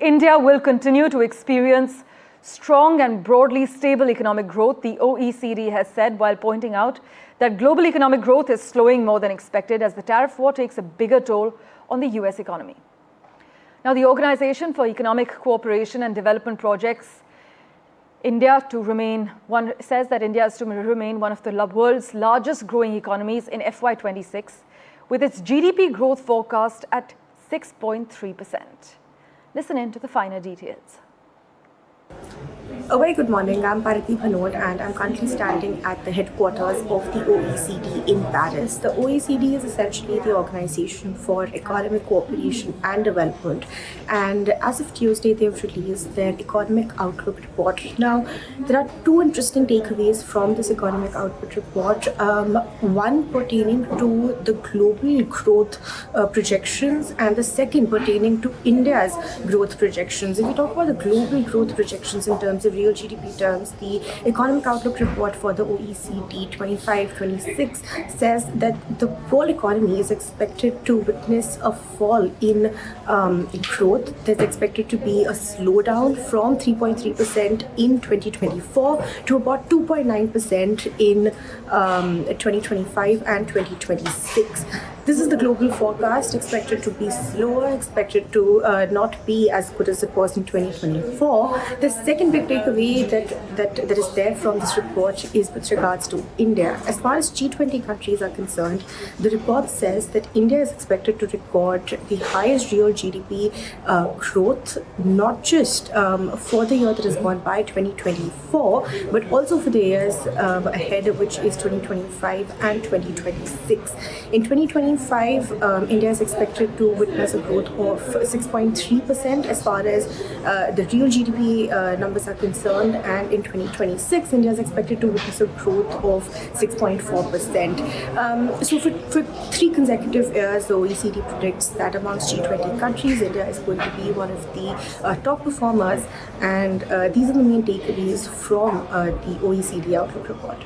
India will continue to experience strong and broadly stable economic growth, the OECD has said, while pointing out that global economic growth is slowing more than expected as the tariff war takes a bigger toll on the US economy. Now, the Organization for Economic Cooperation and Development projects says that India is to remain one of the world's largest growing economies in FY26, with its GDP growth forecast at 6.3%. Listen in to the finer details. A very good morning. I'm Parati Bhanod and I'm currently standing at the headquarters of the OECD in Paris. The OECD is essentially the Organization for Economic Cooperation and Development, and as of Tuesday they've released their Economic Outlook report. Now, there are two interesting takeaways from this Economic Outlook report. One pertaining to the global growth projections, and the second pertaining to India's growth projections. If we talk about the global growth projections in terms of real GDP terms, the Economic Outlook report for the OECD 25-26 says that the world economy is expected to witness a fall in growth. There's expected to be a slowdown from 3.3% in 2024 to about 2.9% in 2025 and 2026. This is the global forecast, expected to be slower, expected to not be as good as it was in 2024. The second big takeaway that is there from this report is with regards to India. As far as G20 countries are concerned, the report says that India is expected to record the highest real GDP growth, not just for the year that has gone by, 2024, but also for the years ahead, which is 2025 and 2026. In 2025, India is expected to witness a growth of 6.3% as far as the real GDP numbers are concerned, and in 2026, India is expected to witness a growth of 6.4%. So for 3 consecutive years, the OECD predicts that amongst G20 countries, India is going to be one of the top performers, and these are the main takeaways from the OECD Outlook report.